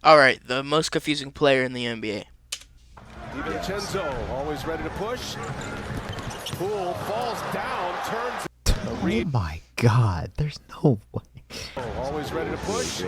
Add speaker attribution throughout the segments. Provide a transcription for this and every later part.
Speaker 1: Alright, the most confusing player in the NBA.
Speaker 2: DiVincenzo always ready to push. Poole falls down, turns.
Speaker 3: Oh my god, there's no way.
Speaker 2: Always ready to push.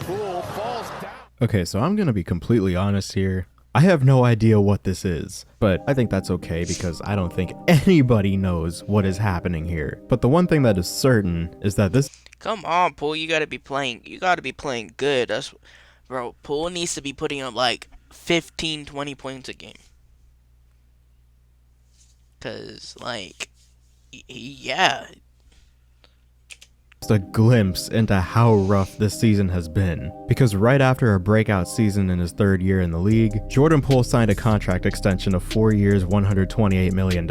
Speaker 2: Poole falls down.
Speaker 3: Okay, so I'm gonna be completely honest here. I have no idea what this is, but I think that's okay because I don't think anybody knows what is happening here. But the one thing that is certain is that this—
Speaker 1: Come on, Poole, you gotta be playing good. Bro, Poole needs to be putting up like 15, 20 points a game. Cause like, yeah.
Speaker 3: just a glimpse into how rough this season has been. Because right after a breakout season in his third year in the league, Jordan Poole signed a contract extension of 4 years, $128 million.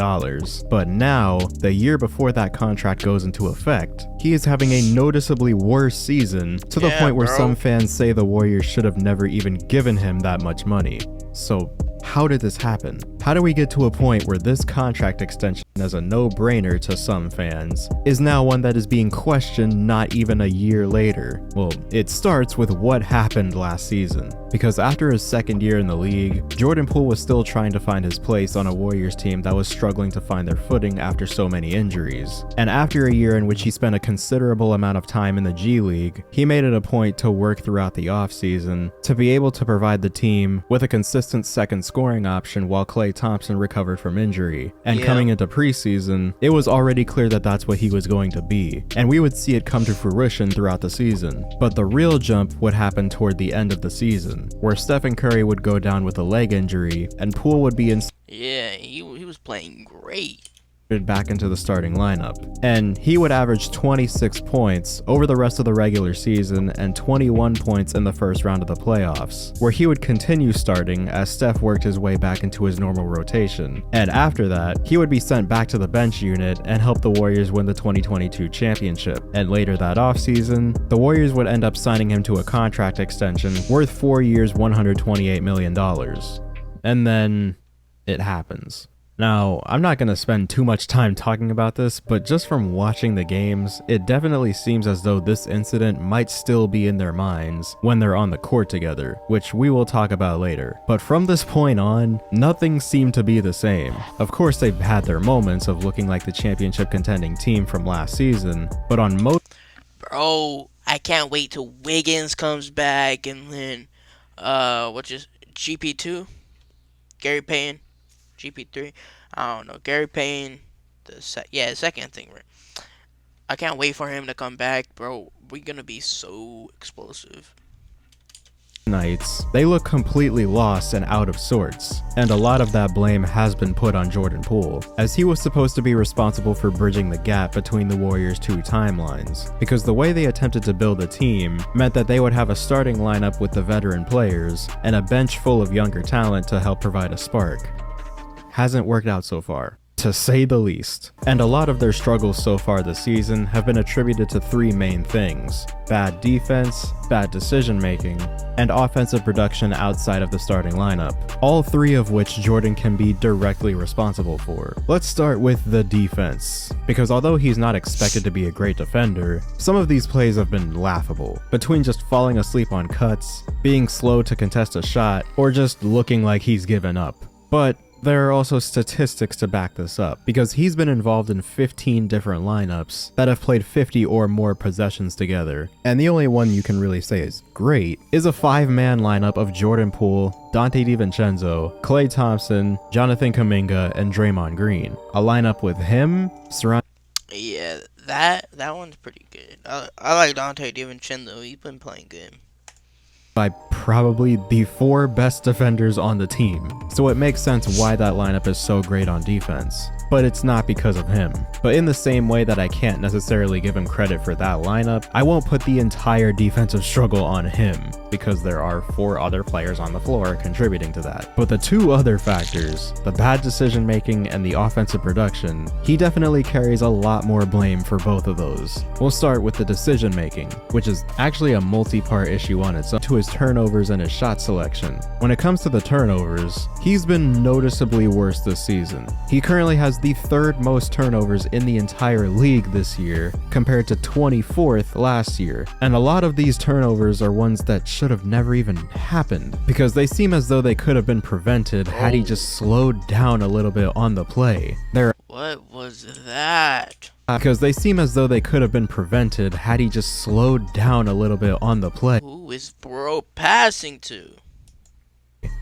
Speaker 3: But now, the year before that contract goes into effect, he is having a noticeably worse season, to the point where some fans say the Warriors should have never even given him that much money. So how did this happen? How do we get to a point where this contract extension, as a no-brainer to some fans, is now one that is being questioned not even a year later? Well, it starts with what happened last season. Because after his second year in the league, Jordan Poole was still trying to find his place on a Warriors team that was struggling to find their footing after so many injuries. And after a year in which he spent a considerable amount of time in the G League, he made it a point to work throughout the offseason to be able to provide the team with a consistent second scoring option while Klay Thompson recovered from injury. And coming into preseason, it was already clear that that's what he was going to be, and we would see it come to fruition throughout the season. But the real jump would happen toward the end of the season, where Stephen Curry would go down with a leg injury, and Poole would be
Speaker 1: he was playing great.
Speaker 3: Back into the starting lineup, and he would average 26 points over the rest of the regular season and 21 points in the first round of the playoffs, where he would continue starting as Steph worked his way back into his normal rotation. And after that, he would be sent back to the bench unit and help the Warriors win the 2022 championship. And later that offseason, the Warriors would end up signing him to a contract extension worth 4 years, $128 million. And then it happens. Now, I'm not going to spend too much time talking about this, but just from watching the games, it definitely seems as though this incident might still be in their minds when they're on the court together, which we will talk about later. But from this point on, nothing seemed to be the same. Of course, they've had their moments of looking like the championship contending team from last season, but on most—
Speaker 1: Bro, I can't wait till Wiggins comes back, and then, GP2? Gary Payne? GP3, I don't know, Gary Payne, second thing, right? I can't wait for him to come back, bro. We're gonna be so explosive.
Speaker 3: nights, they look completely lost and out of sorts, and a lot of that blame has been put on Jordan Poole, as he was supposed to be responsible for bridging the gap between the Warriors' two timelines, because the way they attempted to build a team meant that they would have a starting lineup with the veteran players and a bench full of younger talent to help provide a spark. Hasn't worked out so far, to say the least. And a lot of their struggles so far this season have been attributed to three main things: bad defense, bad decision making, and offensive production outside of the starting lineup, all three of which Jordan can be directly responsible for. Let's start with the defense, because although he's not expected to be a great defender, some of these plays have been laughable, between just falling asleep on cuts, being slow to contest a shot, or just looking like he's given up. But there are also statistics to back this up, because he's been involved in 15 different lineups that have played 50 or more possessions together, and the only one you can really say is great is a 5-man lineup of Jordan Poole, Dante DiVincenzo, Klay Thompson, Jonathan Kuminga, and Draymond Green. A lineup with him surrounded—
Speaker 1: Yeah, that one's pretty good. I like Dante DiVincenzo. He's been playing good.
Speaker 3: By probably the 4 best defenders on the team, so it makes sense why that lineup is so great on defense. But it's not because of him. But in the same way that I can't necessarily give him credit for that lineup, I won't put the entire defensive struggle on him, because there are 4 other players on the floor contributing to that. But the 2 other factors, the bad decision making and the offensive production, he definitely carries a lot more blame for both of those. We'll start with the decision making, which is actually a multi-part issue on its own, to his turnovers and his shot selection. When it comes to the turnovers, he's been noticeably worse this season. He currently has the 3rd most turnovers in the entire league this year, compared to 24th last year. And a lot of these turnovers are ones that should have never even happened, because they seem as though they could have been prevented had he just slowed down a little bit on the play.
Speaker 1: What was that?
Speaker 3: Because they seem as though they could have been prevented had he just slowed down a little bit on the play.
Speaker 1: Who is bro passing to?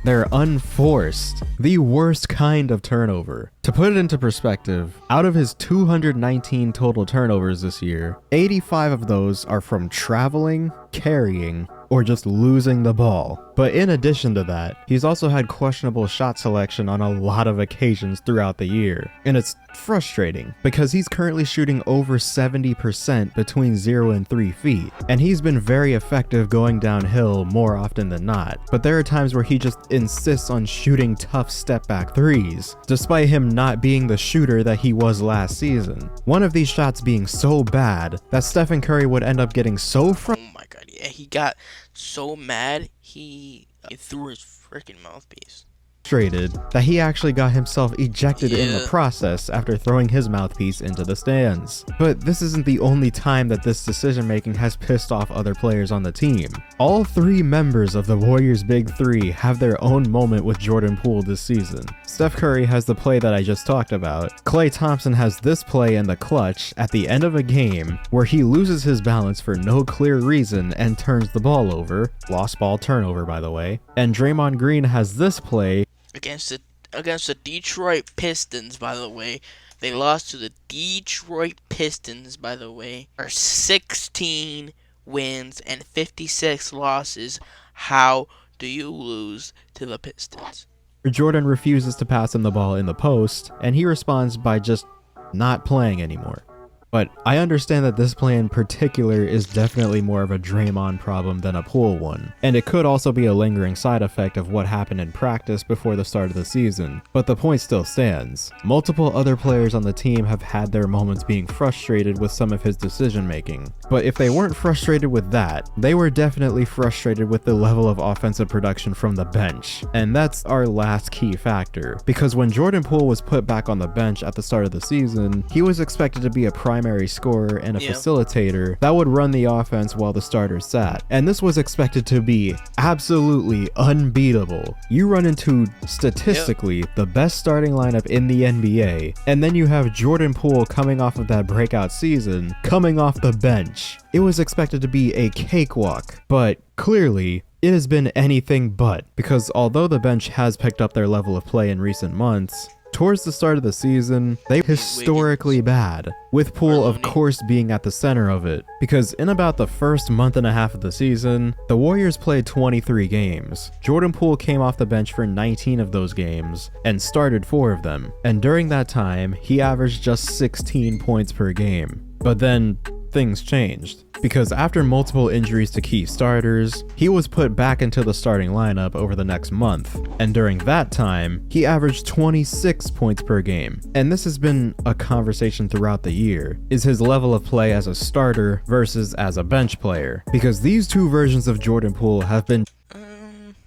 Speaker 3: They're unforced, the worst kind of turnover. To put it into perspective, out of his 219 total turnovers this year, 85 of those are from traveling, carrying, or just losing the ball. But in addition to that, he's also had questionable shot selection on a lot of occasions throughout the year. And it's frustrating, because he's currently shooting over 70% between 0 and 3 feet, and he's been very effective going downhill more often than not. But there are times where he just insists on shooting tough step back threes, despite him not being the shooter that he was last season. One of these shots being so bad that Stephen Curry would end up getting so frustrated.
Speaker 1: Oh my god, yeah, he got so mad he threw his freaking mouthpiece.
Speaker 3: That he actually got himself ejected in the process after throwing his mouthpiece into the stands. But this isn't the only time that this decision making has pissed off other players on the team. All 3 members of the Warriors' Big 3 have their own moment with Jordan Poole this season. Steph Curry has the play that I just talked about. Klay Thompson has this play in the clutch at the end of a game where he loses his balance for no clear reason and turns the ball over. Lost ball turnover, by the way. And Draymond Green has this play
Speaker 1: against the Detroit Pistons, by the way. They lost to the Detroit Pistons, by the way. Are 16 wins and 56 losses. How do you lose to the Pistons?
Speaker 3: Jordan refuses to pass him the ball in the post, and he responds by just not playing anymore. But I understand that this play in particular is definitely more of a Draymond problem than a Poole one, and it could also be a lingering side effect of what happened in practice before the start of the season, but the point still stands. Multiple other players on the team have had their moments being frustrated with some of his decision making, but if they weren't frustrated with that, they were definitely frustrated with the level of offensive production from the bench, and that's our last key factor, because when Jordan Poole was put back on the bench at the start of the season, he was expected to be a primary scorer and a facilitator that would run the offense while the starters sat. And this was expected to be absolutely unbeatable. You run into statistically the best starting lineup in the NBA, and then you have Jordan Poole coming off of that breakout season, coming off the bench. It was expected to be a cakewalk, but clearly it has been anything but, because although the bench has picked up their level of play in recent months, towards the start of the season, they were historically bad, with Poole of course being at the center of it, because in about the first month and a half of the season, the Warriors played 23 games. Jordan Poole came off the bench for 19 of those games, and started 4 of them, and during that time, he averaged just 16 points per game. But then, things changed, because after multiple injuries to key starters, he was put back into the starting lineup over the next month, and during that time, he averaged 26 points per game. And this has been a conversation throughout the year, is his level of play as a starter versus as a bench player, because these 2 versions of Jordan Poole have been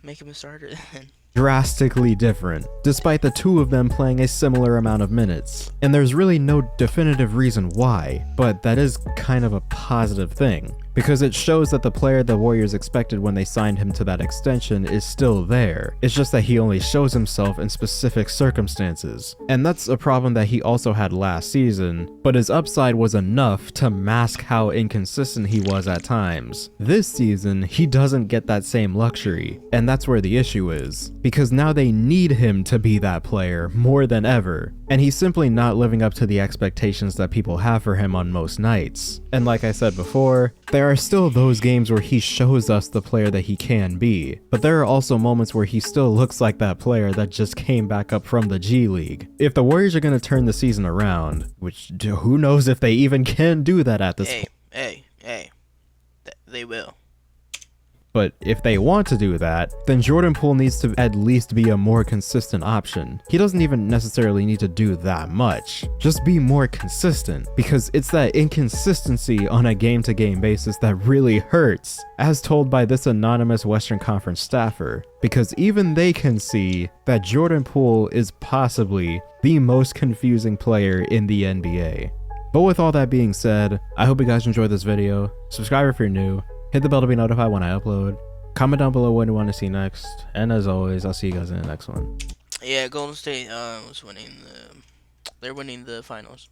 Speaker 1: make him a starter then.
Speaker 3: Drastically different, despite the 2 of them playing a similar amount of minutes. And there's really no definitive reason why, but that is kind of a positive thing, because it shows that the player the Warriors expected when they signed him to that extension is still there. It's just that he only shows himself in specific circumstances. And that's a problem that he also had last season, but his upside was enough to mask how inconsistent he was at times. This season, he doesn't get that same luxury, and that's where the issue is, because now they need him to be that player more than ever, and he's simply not living up to the expectations that people have for him on most nights. And like I said before, there are still those games where he shows us the player that he can be, but there are also moments where he still looks like that player that just came back up from the G League. If the Warriors are going to turn the season around, which who knows if they even can do that at this point.
Speaker 1: Hey, they will.
Speaker 3: But if they want to do that, then Jordan Poole needs to at least be a more consistent option. He doesn't even necessarily need to do that much. Just be more consistent, because it's that inconsistency on a game-to-game basis that really hurts, as told by this anonymous Western Conference staffer, because even they can see that Jordan Poole is possibly the most confusing player in the NBA. But with all that being said, I hope you guys enjoyed this video. Subscribe if you're new, hit the bell to be notified when I upload, comment down below what you want to see next, and as always, I'll see you guys in the next one.
Speaker 1: Yeah, Golden State was winning they're winning the finals.